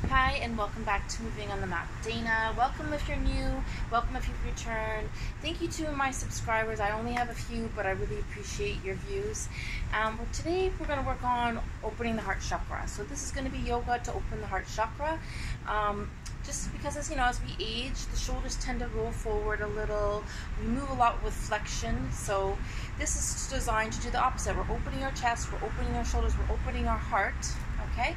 Hi, and welcome back to Moving on the Mat. Dana, welcome if you're new, welcome if you've returned. Thank you to my subscribers. I only have a few, but I really appreciate your views. Today we're going to work on opening the heart chakra. So this is going to be yoga to open the heart chakra. Just because as we age, the shoulders tend to roll forward a little. We move a lot with flexion. So this is designed to do the opposite. We're opening our chest, we're opening our shoulders, we're opening our heart. Okay?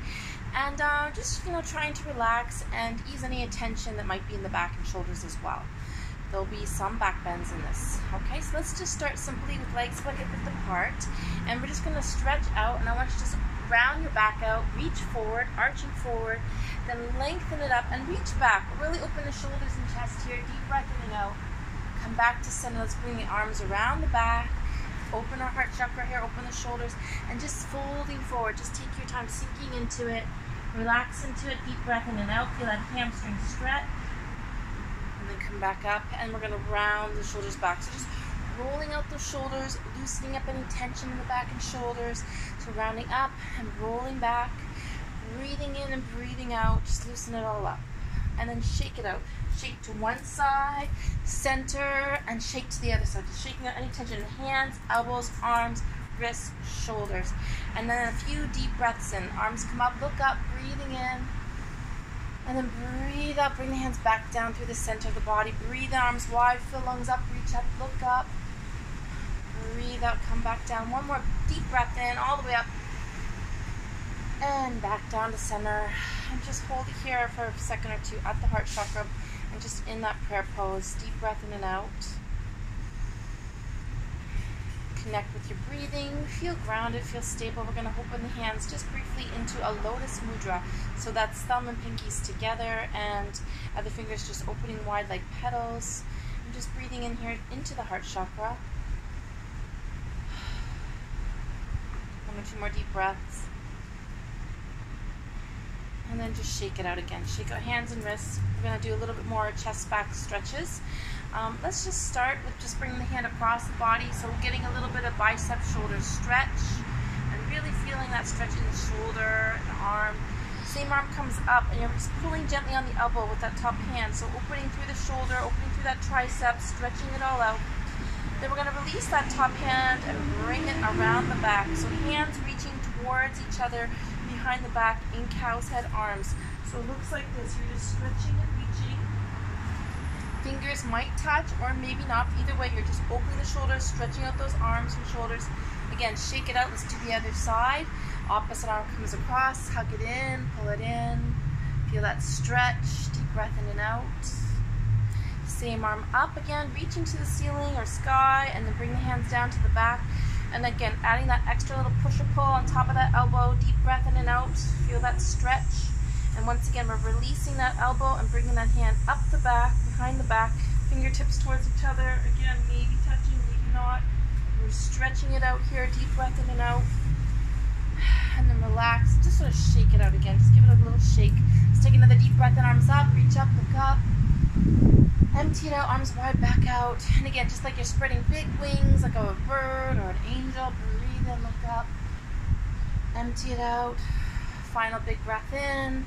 And just trying to relax and ease any tension that might be in the back and shoulders as well. There'll be some back bends in this. Okay, so let's just start simply with legs hip width apart, and we're just going to stretch out. And I want you to just round your back out, reach forward, arching forward, then lengthen it up and reach back. Really open the shoulders and chest here. Deep breath in and out. Come back to center. Let's bring the arms around the back. Open our heart chakra here. Open the shoulders and just folding forward. Just take your time sinking into it. Relax into it, deep breath in and out, feel that hamstring stretch, and then come back up, and we're going to round the shoulders back. So just rolling out the shoulders, loosening up any tension in the back and shoulders. So rounding up and rolling back, breathing in and breathing out, just loosen it all up. And then shake it out. Shake to one side, center, and shake to the other side. Just shaking out any tension in hands, elbows, arms, wrists, shoulders. And then a few deep breaths in. Arms come up, look up, breathing in. And then breathe out, bring the hands back down through the center of the body. Breathe in, arms wide, fill lungs up, reach up, look up. Breathe out, come back down. One more deep breath in, all the way up. And back down to center. And just hold it here for a second or two at the heart chakra. And just in that prayer pose, deep breath in and out. Connect with your breathing, feel grounded, feel stable. We're going to open the hands just briefly into a lotus mudra. So that's thumb and pinkies together and other fingers just opening wide like petals. And just breathing in here into the heart chakra. One or two more deep breaths. And then just shake it out again. Shake out hands and wrists. We're going to do a little bit more chest back stretches. Let's just start with just bringing the hand across the body. So we're getting a little bit of bicep shoulder stretch and really feeling that stretch in the shoulder, the arm. Same arm comes up and you're just pulling gently on the elbow with that top hand. So opening through the shoulder, opening through that tricep, stretching it all out. Then we're going to release that top hand and bring it around the back. So hands reaching towards each other behind the back in cow's head arms. So it looks like this. You're just stretching and reaching. Fingers might touch or maybe not. Either way, you're just opening the shoulders, stretching out those arms and shoulders. Again, shake it out. Let's do the other side. Opposite arm comes across. Hug it in, pull it in. Feel that stretch. Deep breath in and out. Same arm up again, reaching to the ceiling or sky, and then bring the hands down to the back. And again, adding that extra little push or pull on top of that elbow. Deep breath in and out. Feel that stretch. And once again, we're releasing that elbow and bringing that hand up the back, behind the back, fingertips towards each other. Again, maybe touching, maybe not. We're stretching it out here. Deep breath in and out. And then relax. Just sort of shake it out again. Just give it a little shake. Let's take another deep breath in. Arms up. Reach up. Look up. Empty it out. Arms wide back out. And again, just like you're spreading big wings like a bird or an angel. Breathe in. Look up. Empty it out. Final big breath in.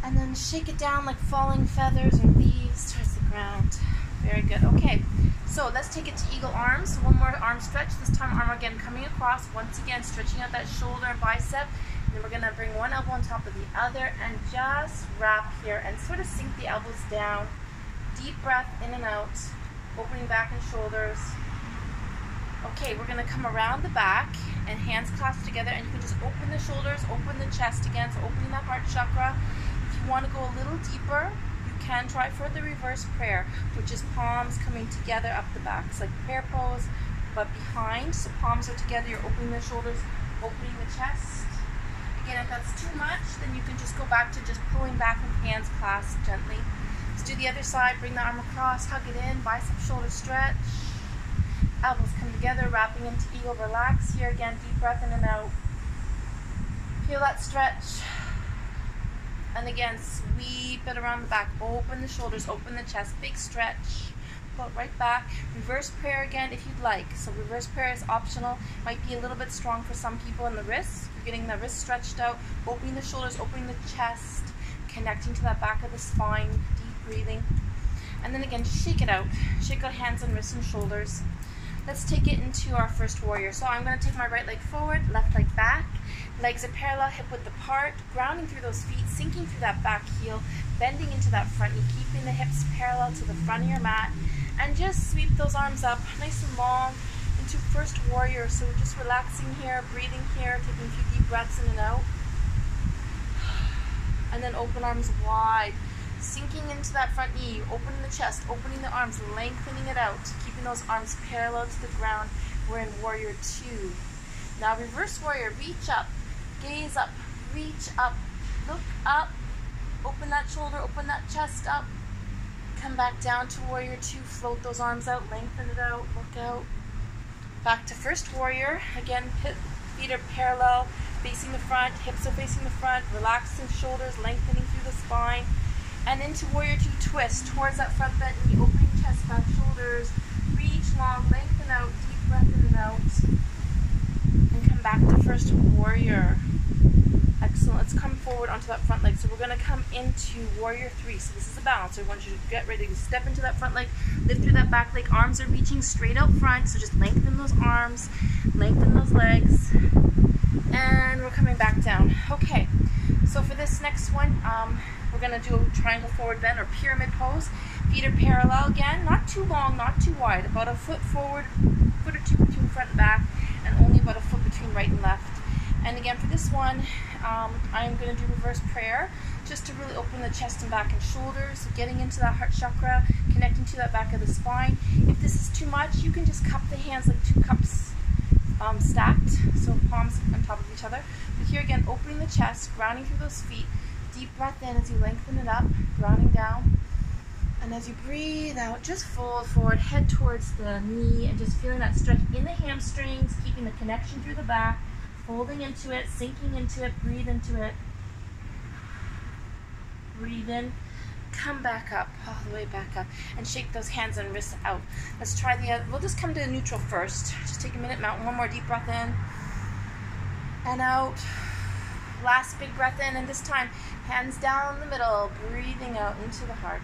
And then shake it down like falling feathers or leaves towards the ground. Very good. Okay, so let's take it to eagle arms. So one more arm stretch. This time arm again coming across. Once again, stretching out that shoulder and bicep. And then we're going to bring one elbow on top of the other and just wrap here and sort of sink the elbows down. Deep breath in and out. Opening back and shoulders. Okay, we're going to come around the back and hands clasped together, and you can just open the shoulders, open the chest again, so opening that heart chakra. If you want to go a little deeper, you can try for the reverse prayer, which is palms coming together up the back. It's like prayer pose, but behind, so palms are together, you're opening the shoulders, opening the chest. Again, if that's too much, then you can just go back to just pulling back with hands clasped gently. Let's do the other side, bring the arm across, hug it in, bicep shoulder stretch. Elbows come together, wrapping into eagle. Relax here again, deep breath in and out. Feel that stretch. And again, sweep it around the back. Open the shoulders, open the chest, big stretch. Pull it right back. Reverse prayer again if you'd like. So reverse prayer is optional. Might be a little bit strong for some people in the wrists. You're getting the wrist stretched out, opening the shoulders, opening the chest, connecting to that back of the spine, deep breathing. And then again, just shake it out. Shake out hands and wrists and shoulders. Let's take it into our first warrior. So I'm going to take my right leg forward, left leg back. Legs are parallel, hip width apart, grounding through those feet, sinking through that back heel, bending into that front knee, keeping the hips parallel to the front of your mat. And just sweep those arms up nice and long into first warrior. So we're just relaxing here, breathing here, taking a few deep breaths in and out. And then open arms wide, sinking into that front knee, opening the chest, opening the arms, lengthening it out, keeping those arms parallel to the ground. We're in warrior 2. Now reverse warrior, reach up, gaze up, reach up, look up, open that shoulder, open that chest up, come back down to warrior 2, float those arms out, lengthen it out, look out. Back to first warrior, again, feet are parallel, facing the front, hips are facing the front, relaxing shoulders, lengthening through the spine. And into warrior 2, twist towards that front bent knee, opening chest, back, shoulders, reach long, lengthen out, deep breath in and out. And come back to first warrior. Excellent. Let's come forward onto that front leg. So we're going to come into warrior 3. So this is a balance. So I want you to get ready to step into that front leg, lift through that back leg. Arms are reaching straight out front. So just lengthen those arms, lengthen those legs. And we're coming back down. Okay. So for this next one, we're going to do a triangle forward bend or pyramid pose. Feet are parallel again, not too long, not too wide, about a foot forward, foot or two between front and back, and only about a foot between right and left. And again, for this one, I'm going to do reverse prayer, just to really open the chest and back and shoulders, so getting into that heart chakra, connecting to that back of the spine. If this is too much, you can just cup the hands like 2 cups stacked, so palms on top of each other. But here again, opening the chest, grounding through those feet, deep breath in as you lengthen it up, grounding down. And as you breathe out, just fold forward, head towards the knee, and just feeling that stretch in the hamstrings, keeping the connection through the back, folding into it, sinking into it, breathe into it. Breathe in, come back up, all the way back up, and shake those hands and wrists out. Let's try the other. We'll just come to neutral first. Just take a minute, mount one more deep breath in and out. Last big breath in, and this time, hands down the middle, breathing out into the heart.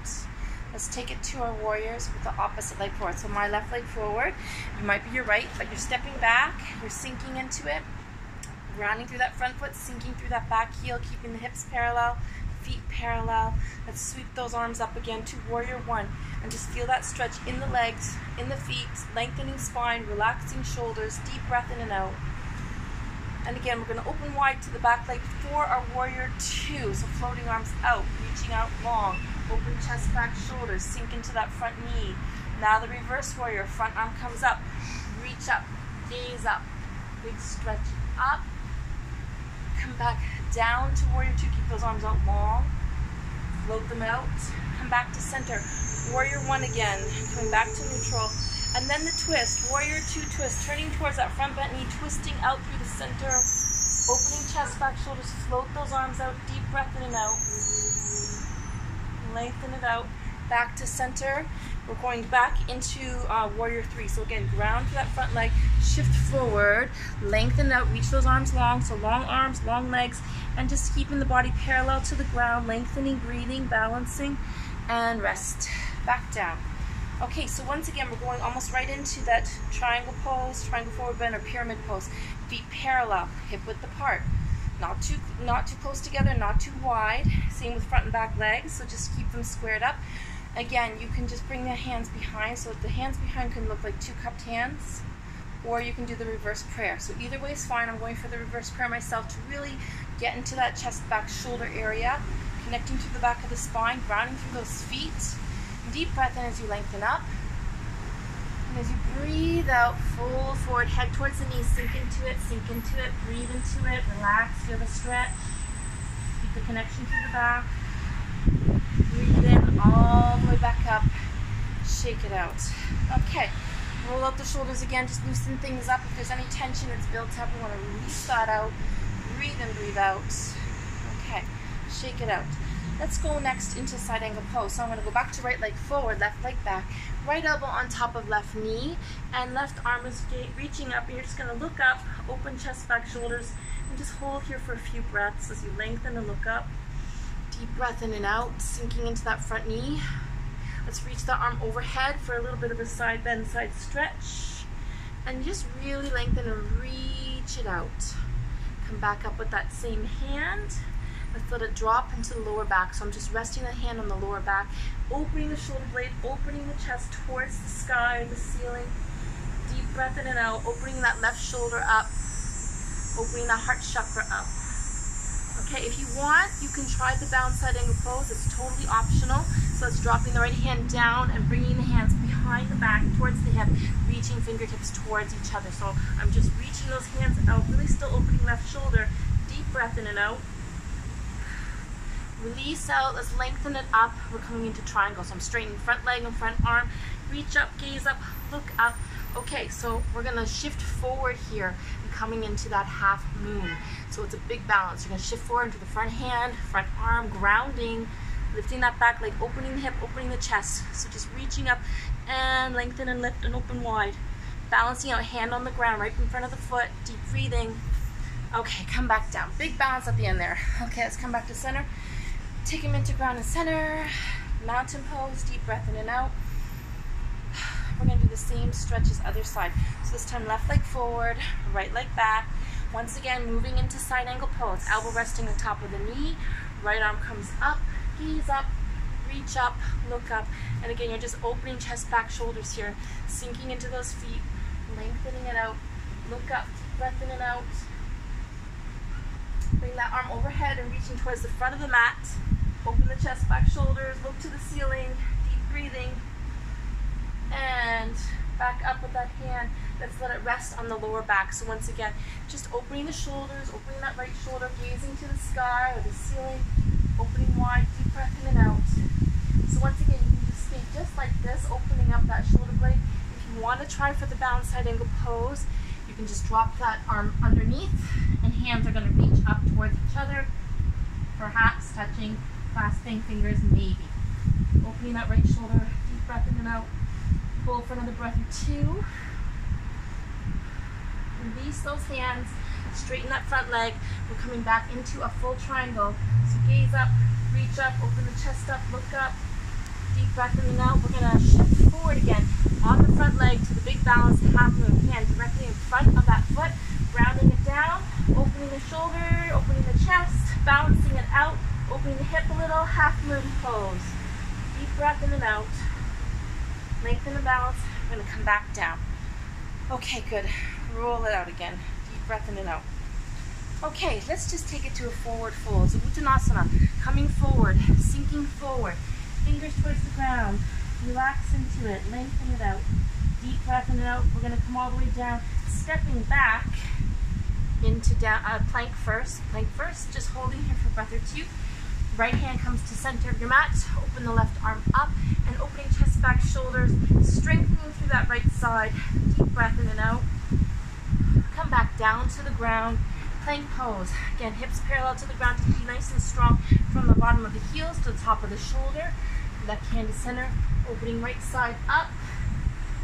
Let's take it to our warriors with the opposite leg forward. So my left leg forward, you might be your right, but you're stepping back, you're sinking into it, grounding through that front foot, sinking through that back heel, keeping the hips parallel, feet parallel. Let's sweep those arms up again to warrior 1, and just feel that stretch in the legs, in the feet, lengthening spine, relaxing shoulders, deep breath in and out. And again, we're going to open wide to the back leg for our warrior 2. So floating arms out, reaching out long, open chest, back, shoulders, sink into that front knee. Now the reverse warrior, front arm comes up, reach up, gaze up, big stretch up, come back down to warrior 2, keep those arms out long, float them out, come back to center, warrior 1 again, coming back to neutral. And then the twist, warrior 2 twist, turning towards that front bent knee, twisting out through the center, opening chest, back, shoulders, float those arms out, deep breath in and out. Lengthen it out, back to center. We're going back into warrior 3. So again, ground to that front leg, shift forward, lengthen out, reach those arms long, so long arms, long legs, and just keeping the body parallel to the ground, lengthening, breathing, balancing, and rest. Back down. Okay, so once again, we're going almost right into that triangle pose, triangle forward bend, or pyramid pose. Feet parallel, hip width apart. Not too close together, not too wide. Same with front and back legs, so just keep them squared up. Again, you can just bring the hands behind, so the hands behind can look like 2 cupped hands, or you can do the reverse prayer. So either way is fine. I'm going for the reverse prayer myself to really get into that chest, back, shoulder area, connecting to the back of the spine, grounding through those feet. Deep breath in as you lengthen up. And as you breathe out, fold forward, head towards the knees, sink into it, breathe into it, relax, feel the stretch. Keep the connection to the back. Breathe in all the way back up. Shake it out. Okay, roll out the shoulders again, just loosen things up. If there's any tension that's built up, we want to release that out. Breathe in, breathe out. Okay, shake it out. Let's go next into side angle pose. So I'm going to go back to right leg forward, left leg back, right elbow on top of left knee, and left arm is reaching up. You're just going to look up, open chest, back, shoulders, And just hold here for a few breaths as you lengthen and look up. Deep breath in and out, sinking into that front knee. Let's reach the arm overhead for a little bit of a side bend, side stretch. And just really lengthen and reach it out. Come back up with that same hand. Let's let it drop into the lower back. So I'm just resting the hand on the lower back, opening the shoulder blade, opening the chest towards the sky or the ceiling. Deep breath in and out, opening that left shoulder up, opening that heart chakra up. Okay, if you want, you can try the down side angle pose. It's totally optional. So it's dropping the right hand down and bringing the hands behind the back towards the hip, reaching fingertips towards each other. So I'm just reaching those hands out, really still opening left shoulder. Deep breath in and out. Release out, let's lengthen it up. We're coming into triangle. So I'm straightening front leg and front arm. Reach up, gaze up, look up. Okay, so we're gonna shift forward here and coming into that half moon. So it's a big balance. You're gonna shift forward into the front hand, front arm, grounding, lifting that back leg, opening the hip, opening the chest. So just reaching up and lengthen and lift and open wide. Balancing out, hand on the ground, right in front of the foot, deep breathing. Okay, come back down. Big balance at the end there. Okay, let's come back to center. Take him into ground and center. Mountain pose, deep breath in and out. We're gonna do the same stretch as other side. So this time left leg forward, right leg back. Once again, moving into side angle pose. Elbow resting on top of the knee. Right arm comes up, gaze up, reach up, look up. And again, you're just opening chest, back, shoulders here. Sinking into those feet, lengthening it out. Look up, deep breath in and out. Bring that arm overhead and reaching towards the front of the mat. Open the chest, back, shoulders, look to the ceiling, deep breathing. And back up with that hand. Let's let it rest on the lower back. So once again, just opening the shoulders, opening that right shoulder, gazing to the sky or the ceiling, opening wide, deep breath in and out. So once again, you can just stay just like this, opening up that shoulder blade. If you want to try for the balanced side angle pose, you can just drop that arm underneath and hands are going to reach up towards each other, perhaps touching, clasping fingers, maybe. Opening that right shoulder, deep breath in and out. Pull for another breath or two. Release those hands, straighten that front leg. We're coming back into a full triangle. So gaze up, reach up, open the chest up, look up. Deep breath in and out. We're gonna shift forward again on the front leg to the big balanced half moon. Hand directly in front of that foot, grounding it down, opening the shoulder, opening the chest, balancing it out, opening the hip a little, half moon pose. Deep breath in and out. Lengthen the balance. We're going to come back down. Okay, good. Roll it out again. Deep breath in and out. Okay, let's just take it to a forward fold. So Uttanasana, coming forward, sinking forward. Fingers towards the ground. Relax into it. Lengthen it out. Deep breath in and out. We're going to come all the way down. Stepping back into down, plank first. Plank first. Just holding here for a breath or two. Right hand comes to center of your mat. Open the left arm up and opening chest, back, shoulders, strengthening through that right side. Deep breath in and out. Come back down to the ground. Plank pose. Again, hips parallel to the ground to be nice and strong from the bottom of the heels to the top of the shoulder. Left hand to center. Opening right side up.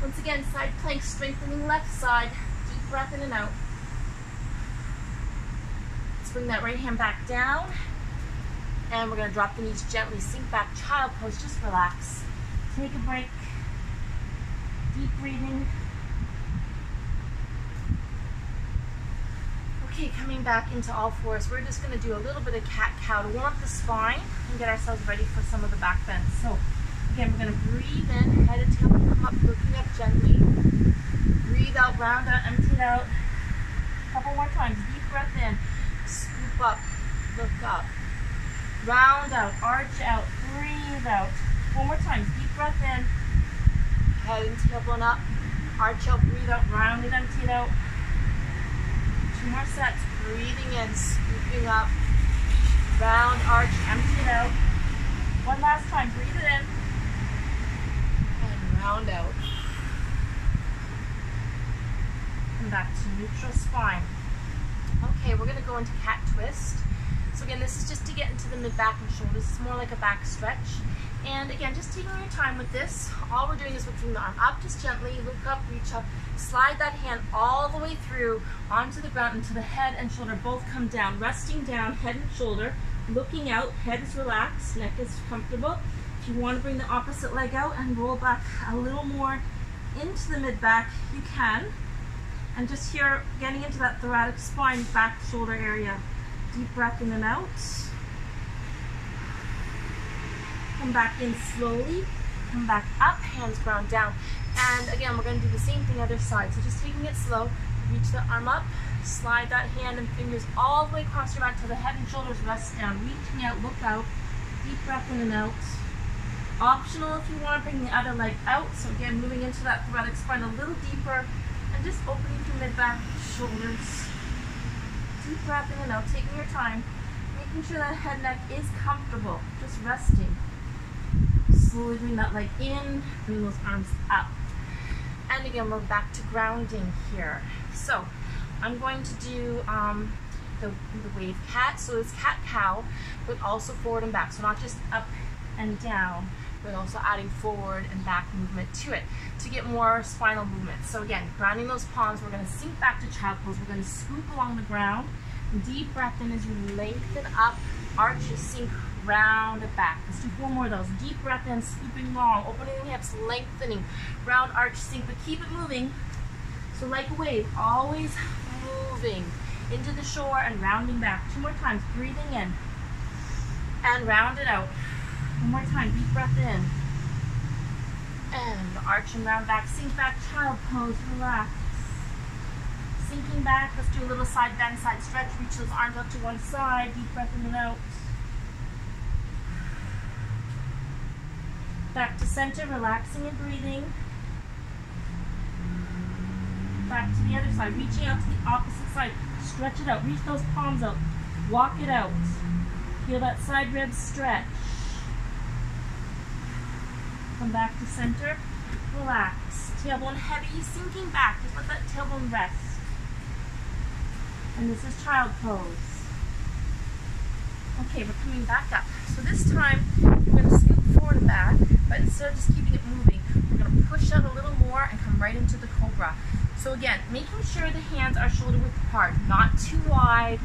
Once again, side plank, strengthening left side. Deep breath in and out. Let's bring that right hand back down. And we're going to drop the knees gently, sink back, child pose, just relax. Take a break. Deep breathing. Okay, coming back into all fours, we're just going to do a little bit of cat-cow to warm up the spine and get ourselves ready for some of the back bends. So, again, we're going to breathe in, head and tail come up, looking up gently. Breathe out, round out, empty it out. A couple more times. Deep breath in, scoop up, look up. Round out, arch out, breathe out. One more time, deep breath in. Head and tailbone up, arch out, breathe out, round it, empty it out. 2 more sets, breathing in, scooping up. Round, arch, empty it out. One last time, breathe it in. And round out. Come back to neutral spine. Okay, we're gonna go into cat twist. So again, this is just to get into the mid-back and shoulders. It's more like a back stretch. And again, just taking your time with this. All we're doing is lifting the arm up just gently, look up, reach up, slide that hand all the way through onto the ground until the head and shoulder both come down, resting down, head and shoulder, looking out, head is relaxed, neck is comfortable. If you want to bring the opposite leg out and roll back a little more into the mid-back, you can. And just here, getting into that thoracic spine, back shoulder area. Deep breath in and out. Come back in slowly, come back up, hands ground down. And again, we're going to do the same thing other side. So just taking it slow, reach the arm up, slide that hand and fingers all the way across your back till the head and shoulders rest down. Reaching out, look out, deep breath in and out. Optional if you want to bring the other leg out. So again, moving into that thoracic spine a little deeper and just opening through mid-back, shoulders. Deep breath in and out, taking your time, making sure that head neck is comfortable, just resting. Slowly bring that leg in, bring those arms up. And again, we're back to grounding here. So I'm going to do the wave cat. So it's cat-cow, but also forward and back. So not just up and down, but also adding forward and back movement to it to get more spinal movement. So again, grounding those palms, we're going to sink back to child pose. We're going to scoop along the ground. Deep breath in as you lengthen up, arch your sink, round it back. Let's do 4 more of those. Deep breath in, scooping long, opening the hips, lengthening, round arch sink, but keep it moving. So like a wave, always moving into the shore and rounding back. 2 more times, breathing in and round it out. 1 more time, deep breath in and arch and round back, sink back, child pose, relax. Sinking back, let's do a little side bend, side stretch, reach those arms up to one side, deep breath in and out. Back to center, relaxing and breathing. Back to the other side, reaching out to the opposite side. Stretch it out, reach those palms out. Walk it out. Feel that side ribs stretch. Come back to center, relax. Tailbone heavy, sinking back. Just let that tailbone rest. And this is child pose. Okay, we're coming back up. So this time, we're going to scoop forward and back, but instead of just keeping it moving, we're going to push out a little more and come right into the cobra. So again, making sure the hands are shoulder width apart, not too wide,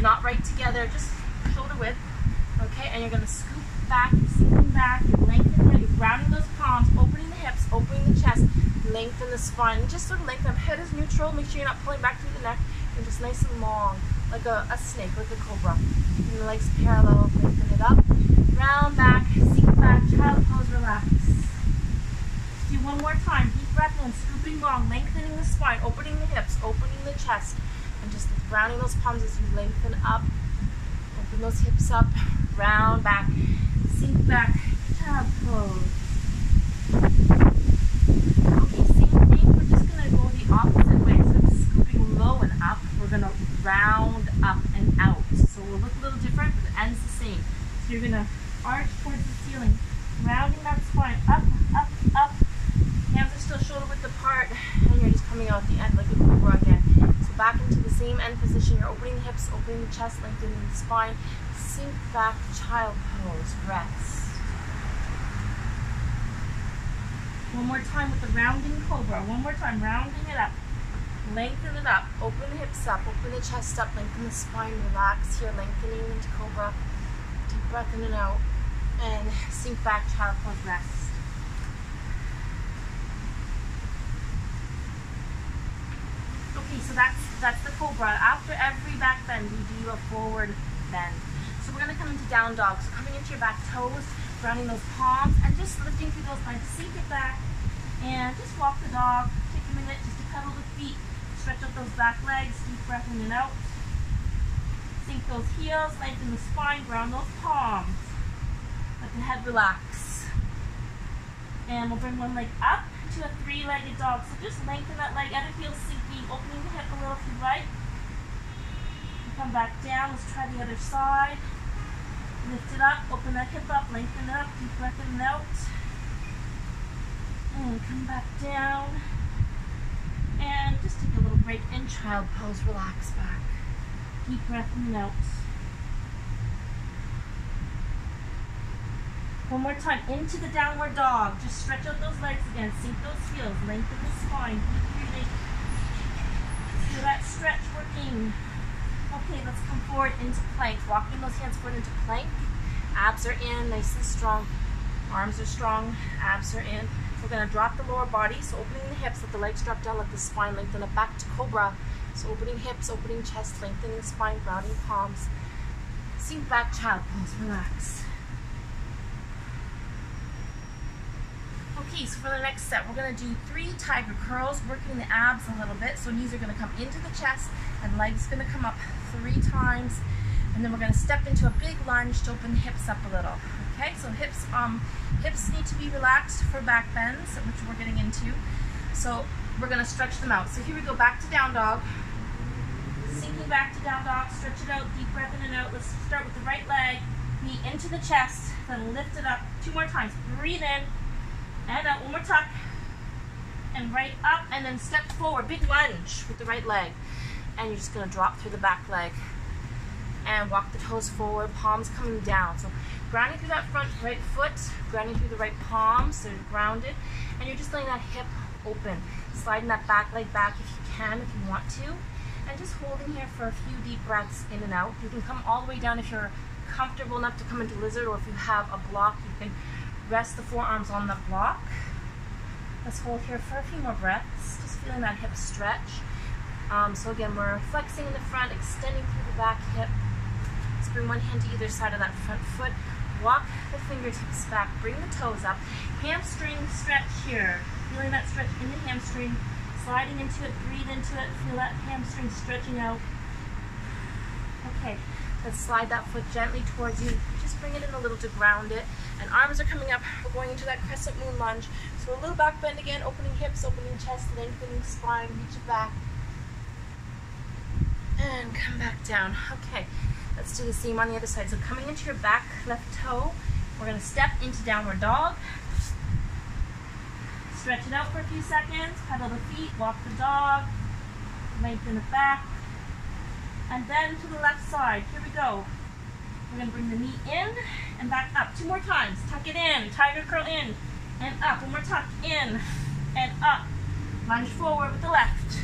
not right together, just shoulder width. Okay, and you're going to scoop back, you're sinking back, you're lengthening, you're grounding those palms, opening the hips, opening the chest, lengthen the spine, and just sort of lengthen. Head is neutral, make sure you're not pulling back through the neck, and just nice and long, like a snake, like a cobra. And the legs parallel, lengthen it up, round back, sink back, child pose, relax. Let's do 1 more time, deep breath in, scooping long, lengthening the spine, opening the hips, opening the chest, and just grounding those palms as you lengthen up, open those hips up, round back, sink back, child pose. Okay, same thing, we're just going to go the opposite way. Instead of scooping low and up, we're going to round up and out. So we'll look a little different, but the end's the same. So you're going to arch towards the ceiling, rounding that spine, up, up, up. Hands are still shoulder width apart, and you're just coming out at the end like a cobra again. So back into the same end position. You're opening the hips, opening the chest, lengthening the spine. Sink back, child pose, rest. 1 more time with the rounding cobra. 1 more time, rounding it up. Lengthen it up, open the hips up, open the chest up, lengthen the spine, relax here, lengthening into cobra. Deep breath in and out, and sink back, child pose, rest. Okay, so that's the cobra. After every back bend, we do a forward bend. So we're going to come into down dog. So coming into your back toes, grounding those palms, and just lifting through those legs. Sink it back, and just walk the dog. Take a minute just to pedal the feet. Stretch out those back legs, deep breath in and out. Sink those heels, lengthen the spine, ground those palms. Let the head relax. And we'll bring one leg up to a 3-legged dog. So just lengthen that leg, other heel sinking, opening the hip a little if you like. And come back down, let's try the other side. Lift it up, open that hip up, lengthen it up, deep breath in and out. And come back down. And just take a little break in child pose, relax back. Deep breath in and out. One more time, into the downward dog. Just stretch out those legs again, sink those heels, lengthen the spine, keep breathing. Feel that stretch working. Okay, let's come forward into plank. Walking those hands forward into plank. Abs are in, nice and strong. Arms are strong, abs are in. We're gonna drop the lower body, so opening the hips, let the legs drop down, let the spine lengthen up back to cobra. So opening hips, opening chest, lengthening spine, grounding palms. Sink back, child pose, relax. Okay, so for the next set, we're gonna do 3 tiger curls, working the abs a little bit. So knees are gonna come into the chest and legs gonna come up 3 times. And then we're gonna step into a big lunge to open the hips up a little. Okay, so hips need to be relaxed for back bends, which we're getting into. So we're gonna stretch them out. So here we go, back to down dog. Sinking back to down dog, stretch it out, deep breath in and out. Let's start with the right leg, knee into the chest, then lift it up 2 more times. Breathe in and out, 1 more tuck. And right up, and then step forward, big lunge with the right leg. And you're just gonna drop through the back leg. And walk the toes forward, palms coming down. So grounding through that front right foot, grounding through the right palm, so you're grounded. And you're just letting that hip open. Sliding that back leg back if you can, if you want to. And just holding here for a few deep breaths in and out. You can come all the way down if you're comfortable enough to come into lizard, or if you have a block, you can rest the forearms on the block. Let's hold here for a few more breaths, just feeling that hip stretch. So again, we're flexing in the front, extending through the back hip. Let's bring one hand to either side of that front foot. Walk the fingertips back, bring the toes up. Hamstring stretch here. Feeling that stretch in the hamstring. Sliding into it, breathe into it. Feel that hamstring stretching out. Okay, let's slide that foot gently towards you. Just bring it in a little to ground it. And arms are coming up. We're going into that crescent moon lunge. So a little back bend again, opening hips, opening chest, lengthening spine, reach it back. And come back down. Okay, let's do the same on the other side. So coming into your back left toe, we're going to step into downward dog. Stretch it out for a few seconds, pedal the feet, walk the dog, lengthen it back. And then to the left side, here we go. We're going to bring the knee in and back up 2 more times. Tuck it in, tiger curl in and up. 1 more tuck, in and up. Lunge forward with the left.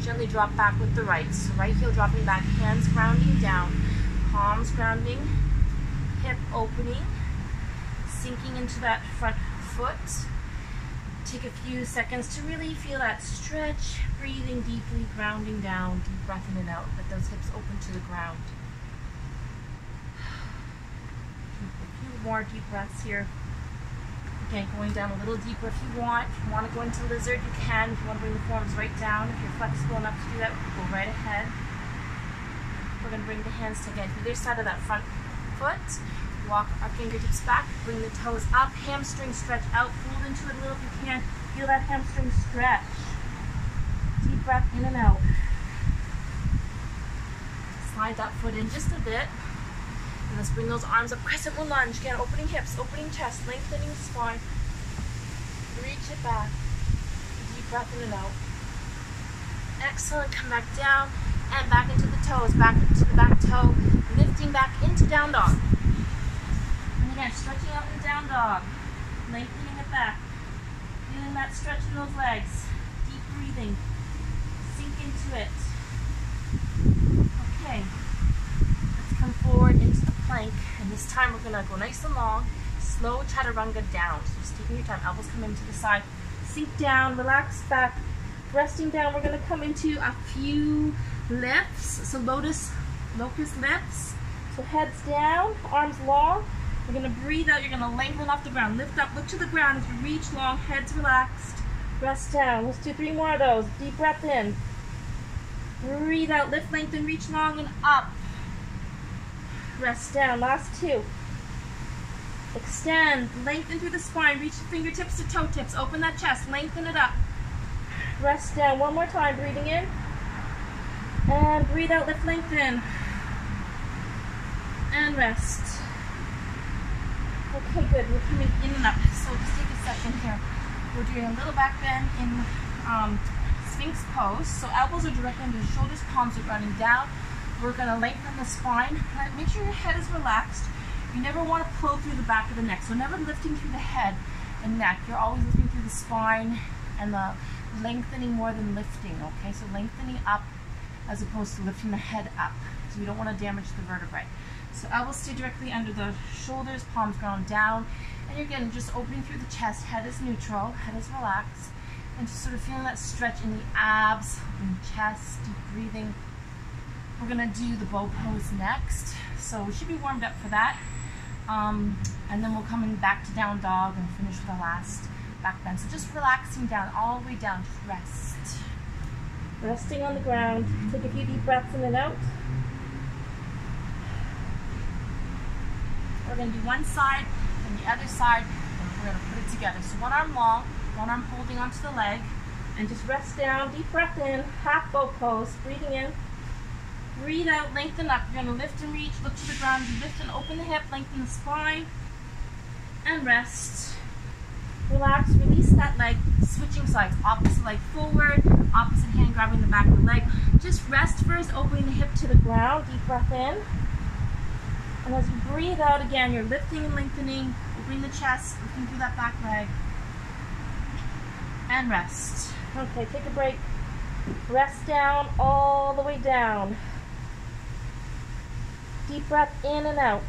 Gently drop back with the right. So right heel dropping back, hands grounding down, palms grounding, hip opening, sinking into that front foot. Take a few seconds to really feel that stretch, breathing deeply, grounding down, deep breath in and out. Let those hips open to the ground. A few more deep breaths here. Again, going down a little deeper if you want. If you want to go into lizard, you can. If you want to bring the forearms right down, if you're flexible enough to do that, go right ahead. We're going to bring the hands to, again, either side of that front foot. Walk our fingertips back, bring the toes up, hamstring stretch out, pull into it a little if you can. Feel that hamstring stretch. Deep breath in and out. Slide that foot in just a bit. And let's bring those arms up, crescent moon lunge. Again, opening hips, opening chest, lengthening spine. Reach it back. Deep breath in and out. Excellent, come back down and back into the toes, back into the back toe, lifting back into down dog. And again, stretching out in down dog, lengthening it back. Feeling that stretch in those legs. Deep breathing. Sink into it. Okay. Let's come forward into the plank. And this time we're going to go nice and long. Slow chaturanga down. So just taking your time. Elbows come into the side. Sink down. Relax back. Resting down. We're going to come into a few lifts. So locust lifts. So heads down. Arms long. You're going to breathe out. You're going to lengthen off the ground. Lift up. Look to the ground as you reach long. Heads relaxed. Rest down. Let's do 3 more of those. Deep breath in. Breathe out. Lift, lengthen, reach long and up. Rest down. Last 2. Extend. Lengthen through the spine. Reach the fingertips to toe tips. Open that chest. Lengthen it up. Rest down. 1 more time. Breathing in. And breathe out. Lift, lengthen. And rest. Okay, good. We're coming in and up. So just take a second here. We're doing a little back bend in Sphinx pose. So elbows are directly under the shoulders, palms are running down. We're going to lengthen the spine. Make sure your head is relaxed. You never want to pull through the back of the neck. So never lifting through the head and neck. You're always lifting through the spine and the lengthening more than lifting, okay? So lengthening up as opposed to lifting the head up. So you don't want to damage the vertebrae. So elbows stay directly under the shoulders, palms ground down. And you're again just opening through the chest. Head is neutral, head is relaxed. And just sort of feeling that stretch in the abs, in the chest, deep breathing. We're gonna do the bow pose next. So we should be warmed up for that. And then we'll come in back to down dog and finish with the last back bend. So just relaxing down, all the way down, just rest. Resting on the ground. Take a few deep breaths in and out. We're gonna do one side and the other side, and we're gonna put it together. So one arm long, one arm holding onto the leg, and just rest down, deep breath in, half bow pose, breathing in. Breathe out, lengthen up. You're going to lift and reach, look to the ground. You lift and open the hip, lengthen the spine, and rest. Relax, release that leg, switching sides. Opposite leg forward, opposite hand grabbing the back of the leg. Just rest first, opening the hip to the ground. Deep breath in. And as you breathe out again, you're lifting and lengthening, opening the chest, lifting through that back leg. And rest. Okay, take a break. Rest down, all the way down. Deep breath in and out.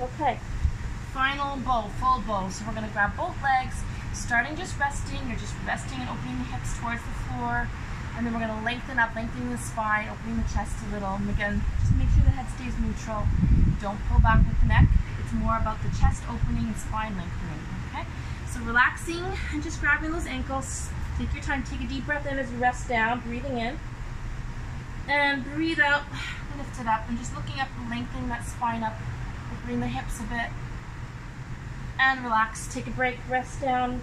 Okay, final bow, full bow. So we're going to grab both legs, starting just resting. You're just resting and opening the hips towards the floor. And then we're going to lengthen up, lengthening the spine, opening the chest a little. And again, just make sure the head stays neutral. Don't pull back with the neck. It's more about the chest opening and spine lengthening. Okay, so relaxing and just grabbing those ankles. Take your time, take a deep breath in as you rest down, breathing in. And breathe out, lift it up, and just looking up and lengthening that spine up, opening the hips a bit. And relax, take a break, rest down,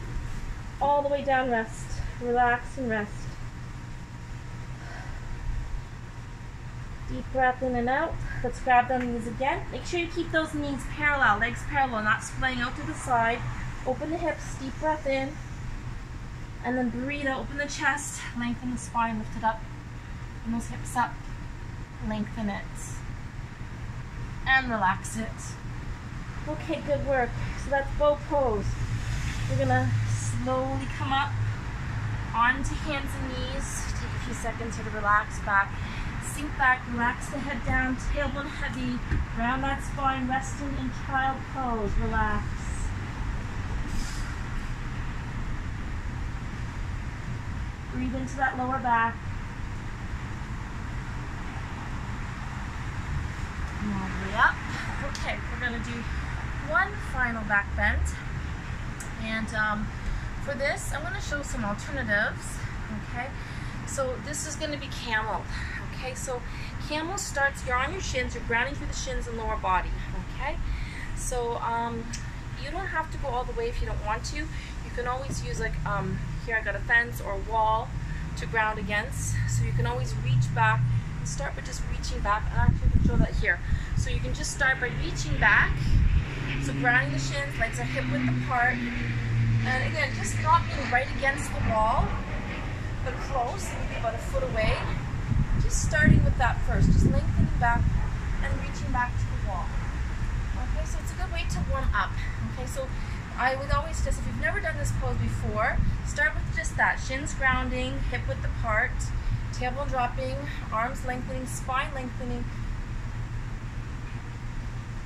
all the way down, rest. Relax and rest. Deep breath in and out. Let's grab the knees again. Make sure you keep those knees parallel, legs parallel, not splaying out to the side. Open the hips, deep breath in. And then breathe out, open the chest, lengthen the spine, lift it up. And those hips up, lengthen it. And relax it. Okay, good work. So that's bow pose. We're gonna slowly come up onto hands and knees. Take a few seconds here to relax back. Sink back, relax the head down, tailbone heavy. Round that spine, resting in child pose. Relax. Breathe into that lower back. And all the way up. Okay, we're going to do one final back bend. And for this, I'm going to show some alternatives. Okay, so this is going to be camel. Okay, so camel starts, you're on your shins, you're grounding through the shins and lower body. Okay, so you don't have to go all the way if you don't want to. You can always use like, here I got a fence or a wall to ground against. So you can always reach back and start by just reaching back. And actually I can show that here. So you can just start by reaching back. So grounding the shins, legs are hip width apart. And again, just not being right against the wall, but close, maybe about a foot away. Just starting with that first, just lengthening back and reaching back to the wall. Okay, so it's a good way to warm up. Okay, so I would always suggest, if you've never done this pose before, start with just that. Shins grounding, hip width apart, tailbone dropping, arms lengthening, spine lengthening.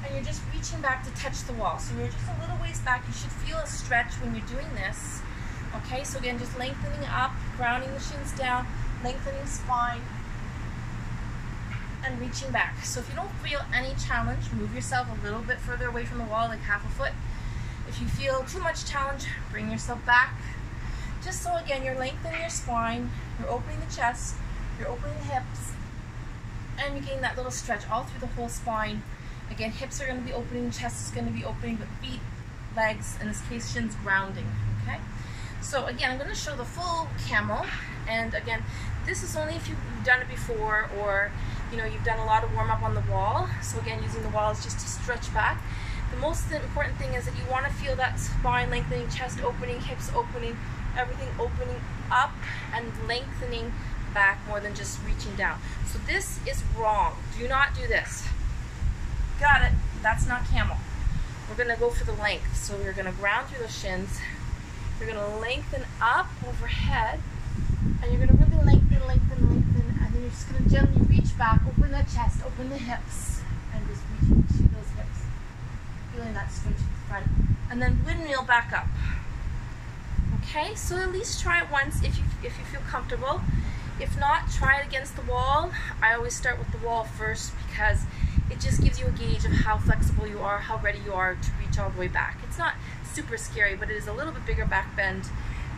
And you're just reaching back to touch the wall. So you're just a little ways back. You should feel a stretch when you're doing this. Okay, so again, just lengthening up, grounding the shins down, lengthening spine, and reaching back. So if you don't feel any challenge, move yourself a little bit further away from the wall, like half a foot. If you feel too much challenge, bring yourself back. Just so again, you're lengthening your spine, you're opening the chest, you're opening the hips, and you're getting that little stretch all through the whole spine. Again, hips are going to be opening, chest is going to be opening, but feet, legs, in this case, shins grounding. Okay? So again, I'm going to show the full camel, and again, this is only if you've done it before, or you know, you've done a lot of warm up on the wall. So again, using the wall is just to stretch back. The most important thing is that you want to feel that spine lengthening, chest opening, hips opening, everything opening up and lengthening back more than just reaching down. So this is wrong. Do not do this. got it. That's not camel. We're gonna go for the length. So we're gonna ground through the shins. You're gonna lengthen up overhead, and you're gonna really lengthen, and then you're just gonna gently reach back, open the chest, open the hips, and just reach through those hips. Feeling that stretch at the front. And then windmill back up. Okay, so at least try it once if you feel comfortable. If not, try it against the wall. I always start with the wall first because it just gives you a gauge of how flexible you are, how ready you are to reach all the way back. It's not super scary, but it is a little bit bigger back bend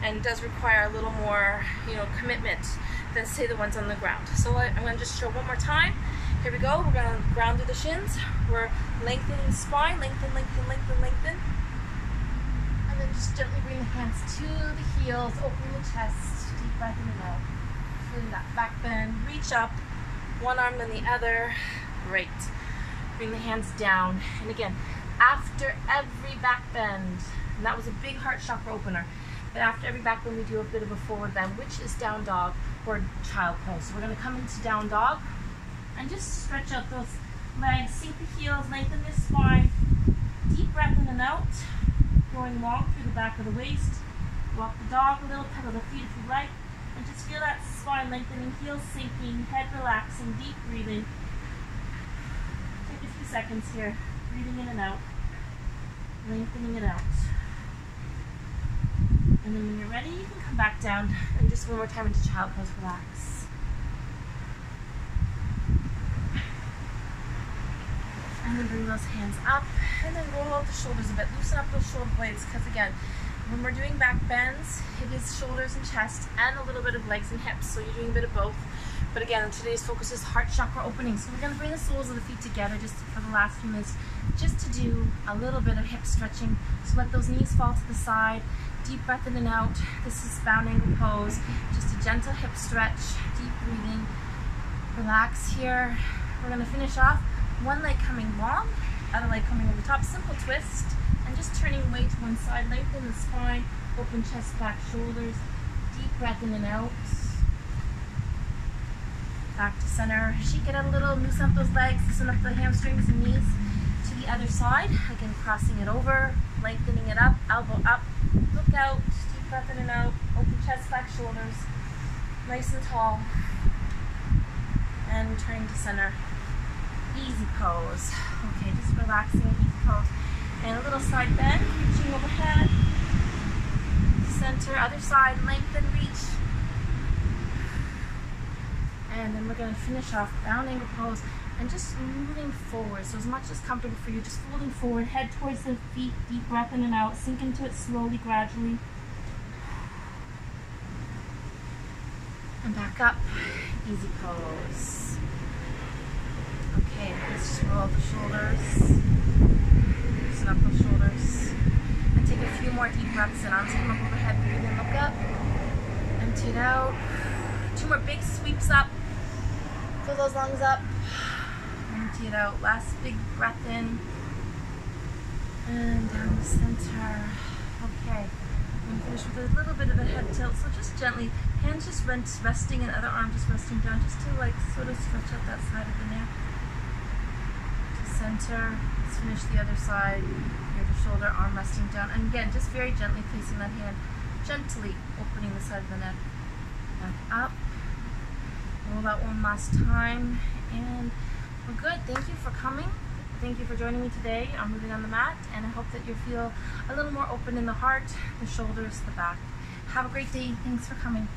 and does require a little more, commitment than say the ones on the ground. So I'm going to just show one more time. Here we go. We're going to ground through the shins. We're lengthening the spine, lengthen. And then just gently bring the hands to the heels, open the chest, deep breath in and out. Feeling that back bend, reach up, one arm then the other. Great. Bring the hands down. And again, after every back bend, and that was a big heart chakra opener, but after every back bend we do a bit of a forward bend, which is down dog or child pose. So we're going to come into down dog and just stretch out those legs, sink the heels, lengthen the spine, deep breath in and out, going long through the back of the waist. Walk the dog a little, pedal the feet if you like, and just feel that spine lengthening, heels sinking, head relaxing, deep breathing. Take a few seconds here, breathing in and out, lengthening it out. And then when you're ready, you can come back down and just one more time into child pose, relax. And then bring those hands up and then roll out the shoulders a bit. Loosen up those shoulder blades because again, when we're doing back bends, it is shoulders and chest and a little bit of legs and hips. So you're doing a bit of both. But again, today's focus is heart chakra opening. So we're going to bring the soles of the feet together just for the last few minutes, just to do a little bit of hip stretching. So let those knees fall to the side. Deep breath in and out. This is bound angle pose. Just a gentle hip stretch, deep breathing. Relax here. We're going to finish off. One leg coming long, other leg coming over top. Simple twist. And just turning weight to one side. Lengthen the spine. Open chest, back, shoulders. Deep breath in and out. Back to center. Shake it out a little. Loosen up those legs. Loosen up the hamstrings and knees. To the other side. Again, crossing it over. Lengthening it up. Elbow up. Look out. Deep breath in and out. Open chest, back, shoulders. Nice and tall. And returning to center. Easy pose. Okay, just relaxing, easy pose. And a little side bend, reaching overhead. Center, other side, lengthen, reach. And then we're going to finish off round angle pose and just moving forward. So as much as comfortable for you, just folding forward, head towards the feet, deep breath in and out, sink into it slowly, gradually. And back up, easy pose. Okay, let's just roll out the shoulders, loosen up those shoulders, and take a few more deep breaths in. Arms come up overhead, breathe in, look up, empty it out. 2 more big sweeps up, fill those lungs up, empty it out. Last big breath in, and down the center. Okay, I'm finished with a little bit of a head tilt, so just gently, hands just resting and other arm just resting down, just to like sort of stretch out that side of the neck. Center, let's finish the other side, near the shoulder, arm resting down, and again, just very gently placing that hand, gently opening the side of the neck, back up, roll that one last time, and we're good. Thank you for coming, thank you for joining me today. I'm moving on the mat, and I hope that you feel a little more open in the heart, the shoulders, the back. Have a great day. Thanks for coming.